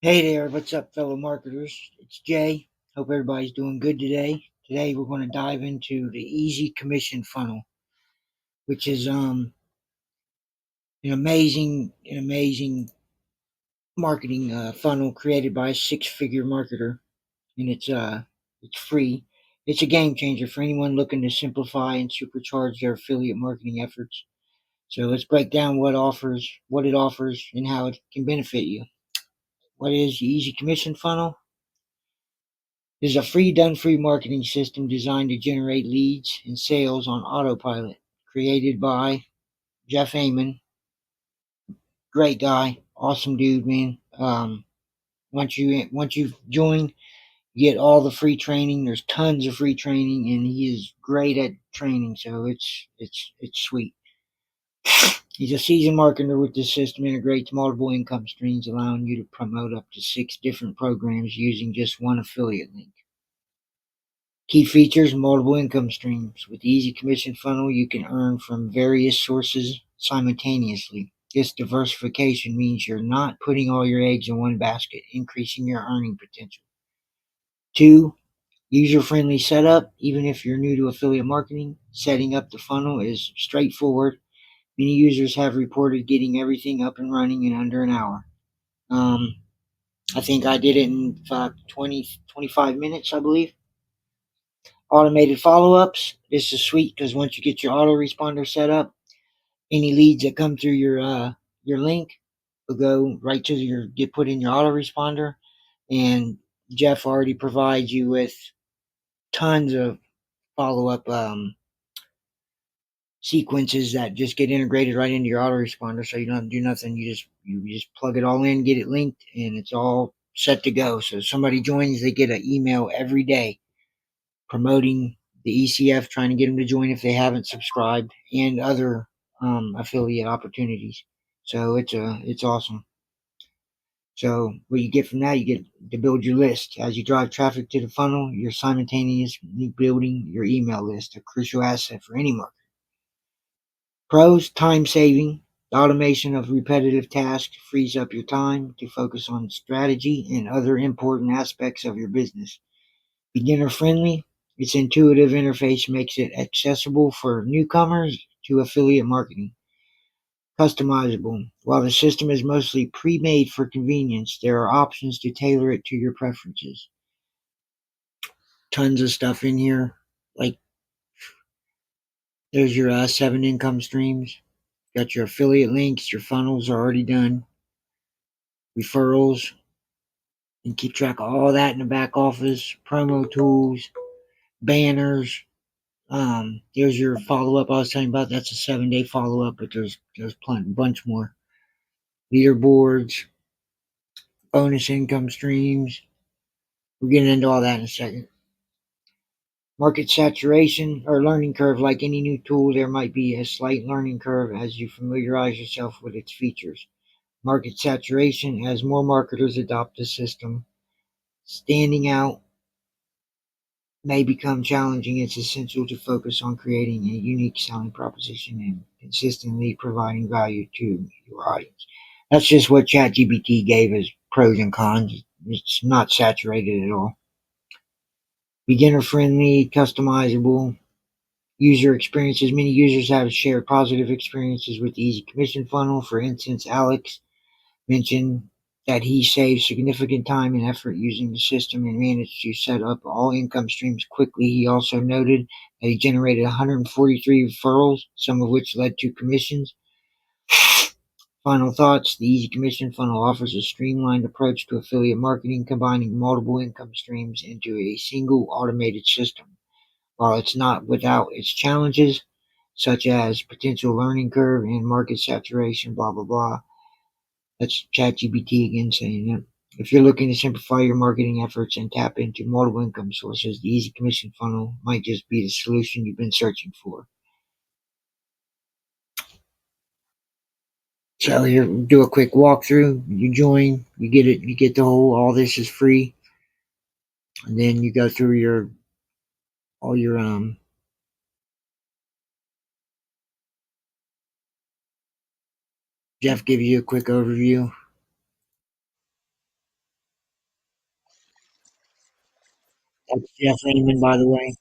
Hey there, what's up, fellow marketers? It's Jay. Hope everybody's doing good today. Today we're going to dive into the Easy Commission Funnel, which is an amazing marketing funnel created by a six-figure marketer, and it's free. It's a game changer for anyone looking to simplify and supercharge their affiliate marketing efforts. So let's break down what it offers, and how it can benefit you. What is the Easy Commission Funnel? It is a free done-free marketing system designed to generate leads and sales on autopilot. Created by Jeff Amon. Great guy, awesome dude, man. Once you join, you get all the free training. There's tons of free training, and he is great at training. So it's sweet. He's a seasoned marketer with this system integrates multiple income streams, allowing you to promote up to 6 different programs using just one affiliate link. Key features: multiple income streams. With the Easy Commission Funnel, you can earn from various sources simultaneously. This diversification means you're not putting all your eggs in one basket, increasing your earning potential. 2. User-friendly setup. Even if you're new to affiliate marketing, setting up the funnel is straightforward. Many users have reported getting everything up and running in under an hour. I think I did it in 25 minutes, I believe. Automated follow-ups. This is sweet because once you get your autoresponder set up, any leads that come through your link will go right to get put in your autoresponder, and Jeff already provides you with tons of follow-up sequences that just get integrated right into your autoresponder, so you don't have to do nothing. You just plug it all in, get it linked, and it's all set to go. So if somebody joins, they get an email every day promoting the ECF, trying to get them to join if they haven't subscribed, and other affiliate opportunities. So it's awesome. So what you get from that, you get to build your list. As you drive traffic to the funnel, you're simultaneously building your email list, a crucial asset for any marketer. Pros: time saving. The automation of repetitive tasks frees up your time to focus on strategy and other important aspects of your business. Beginner friendly. Its intuitive interface makes it accessible for newcomers to affiliate marketing. Customizable. While the system is mostly pre-made for convenience, there are options to tailor it to your preferences. Tons of stuff in here. Like, there's your 7 income streams. Got your affiliate links. Your funnels are already done. Referrals. And keep track of all that in the back office. Promo tools. Banners. There's your follow up I was telling you about. That's a 7-day follow up, but there's plenty, bunch more. Leaderboards, bonus income streams. We're getting into all that in a second. Market saturation or learning curve. Like any new tool, there might be a slight learning curve as you familiarize yourself with its features. Market saturation: as more marketers adopt the system, standing out may become challenging. It's essential to focus on creating a unique selling proposition and consistently providing value to your audience. That's just what ChatGPT gave as pros and cons. It's not saturated at all. Beginner friendly, customizable user experiences. Many users have shared positive experiences with the Easy Commission Funnel. For instance, Alex mentioned that he saved significant time and effort using the system and managed to set up all income streams quickly. He also noted that he generated 143 referrals, some of which led to commissions. Final thoughts: the Easy Commission Funnel offers a streamlined approach to affiliate marketing, combining multiple income streams into a single automated system. While it's not without its challenges, such as potential learning curve and market saturation, blah, blah, blah. That's ChatGPT again saying that. If you're looking to simplify your marketing efforts and tap into multiple income sources, the Easy Commission Funnel might just be the solution you've been searching for. So here, do a quick walkthrough. You join, you get it, you get the whole. All this is free, and then you go through your all your Jeff gives you a quick overview. That's Jeff Raymond, by the way.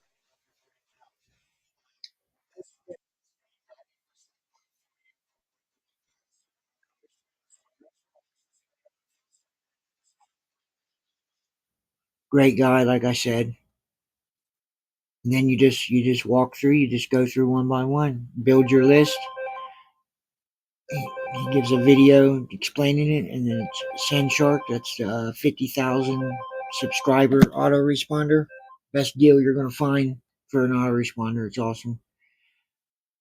Great guy, like I said. And then you just walk through, you just go through one by one, build your list. He gives a video explaining it, and then it's Sandshark. That's 50,000 subscriber autoresponder. Best deal you're gonna find for an autoresponder. It's awesome.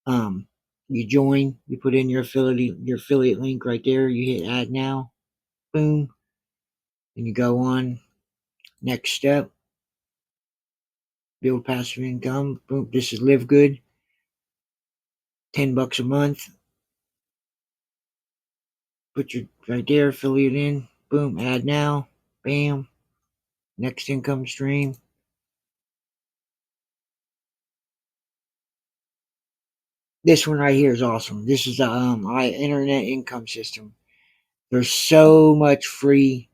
Um, you join, you put in your affiliate link right there. You hit add now, boom, and you go on. Next step, build passive income. Boom. This is Live Good. $10 a month. Put your right there, affiliate in. Boom. Add now. Bam. Next income stream. This one right here is awesome. This is the internet income system. There's so much free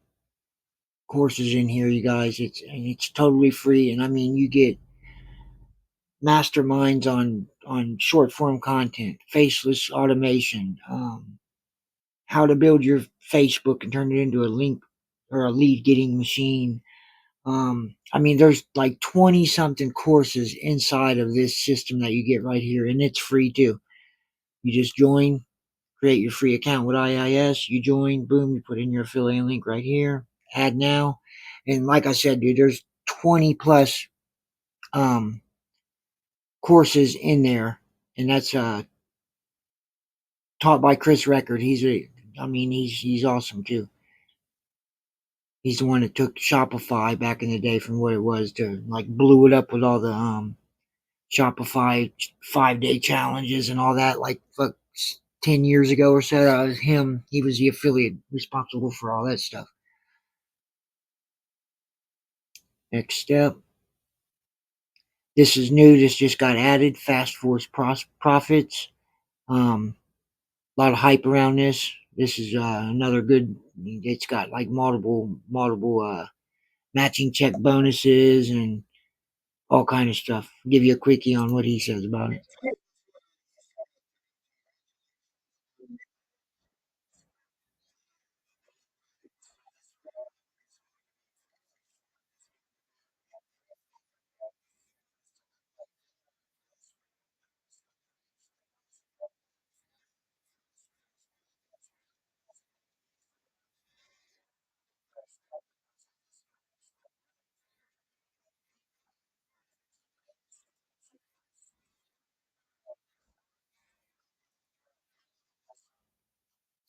courses in here, you guys. It's totally free, and I mean you get masterminds on short form content, faceless automation, how to build your Facebook and turn it into a link or a lead getting machine. I mean, there's like 20 something courses inside of this system that you get right here, and it's free too. You just join, create your free account with IIS, you join, boom, you put in your affiliate link right here, add now. And like I said, dude, there's 20 plus um, courses in there, and that's taught by Chris Record. He's awesome too. He's the one that took Shopify back in the day from what it was to like blew it up with all the Shopify 5 day challenges and all that. Like fuck, 10 years ago or so, that was him. He was the affiliate responsible for all that stuff. Next step. This is new. This just got added. Fast Force Profits. A lot of hype around this. This is another good. It's got like multiple matching check bonuses and all kind of stuff. I'll give you a quickie on what he says about it.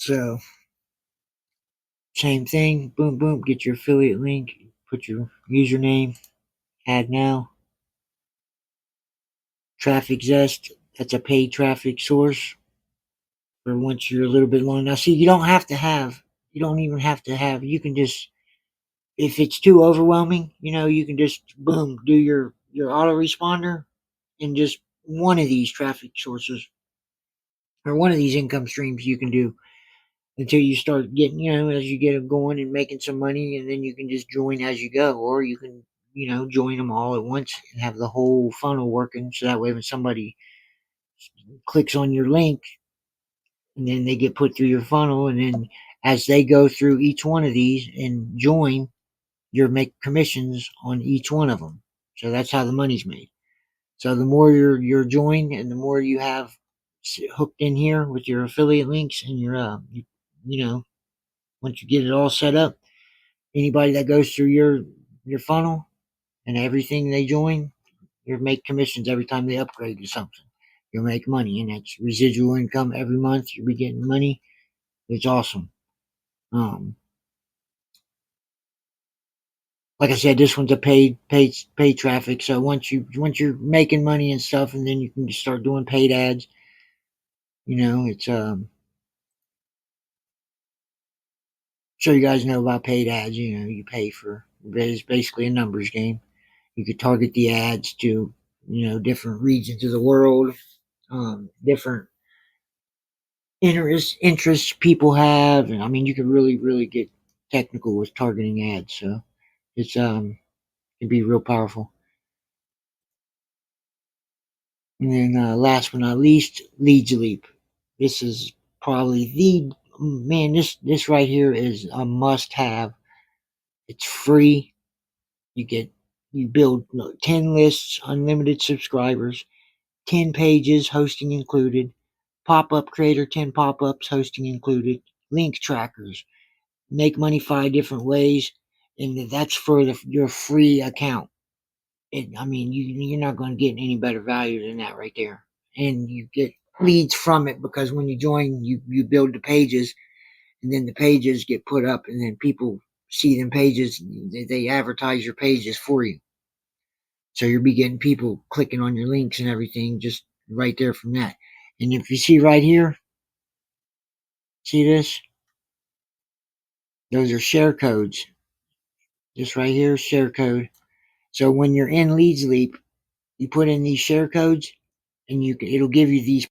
So same thing. Boom, boom. Get your affiliate link. Put your username. Add now. Traffic Zest. That's a paid traffic source for once you're a little bit long. Now, see, you don't have to have. You don't even have to have. You can just, if it's too overwhelming, you can just boom do your autoresponder and just one of these traffic sources or one of these income streams you can do until you start getting, as you get them going and making some money, and then you can just join as you go, or you can, join them all at once and have the whole funnel working. So that way, when somebody clicks on your link and then they get put through your funnel, and then as they go through each one of these and join, you make commissions on each one of them. So that's how the money's made. So the more you're joined, and the more you have hooked in here with your affiliate links and you know, once you get it all set up, anybody that goes through your funnel and everything they join, you make commissions every time they upgrade to something. You'll make money, and that's residual income every month. You'll be getting money. It's awesome. Um, like I said, this one's a paid traffic. So once you're making money and stuff, and then you can start doing paid ads. It's sure you guys know about paid ads. You pay for it's basically a numbers game. You could target the ads to different regions of the world, different interests people have, and I mean you could really get technical with targeting ads. So it's It'd be real powerful. And then last but not least, Leads Leap. This is probably the man. This right here is a must-have. It's free. You build 10 lists, unlimited subscribers, 10 pages, hosting included. Pop-up creator, 10 pop-ups, hosting included. Link trackers. Make money 5 different ways, and that's for your free account. I mean, you're not going to get any better value than that right there. And you get leads from it because when you join, you build the pages, and then the pages get put up, and then people see them pages. They advertise your pages for you. So you'll be getting people clicking on your links and everything just right there from that. And if you see right here, see this? Those are share codes. This right here is share code. So when you're in Leads Leap, you put in these share codes, and it'll give you these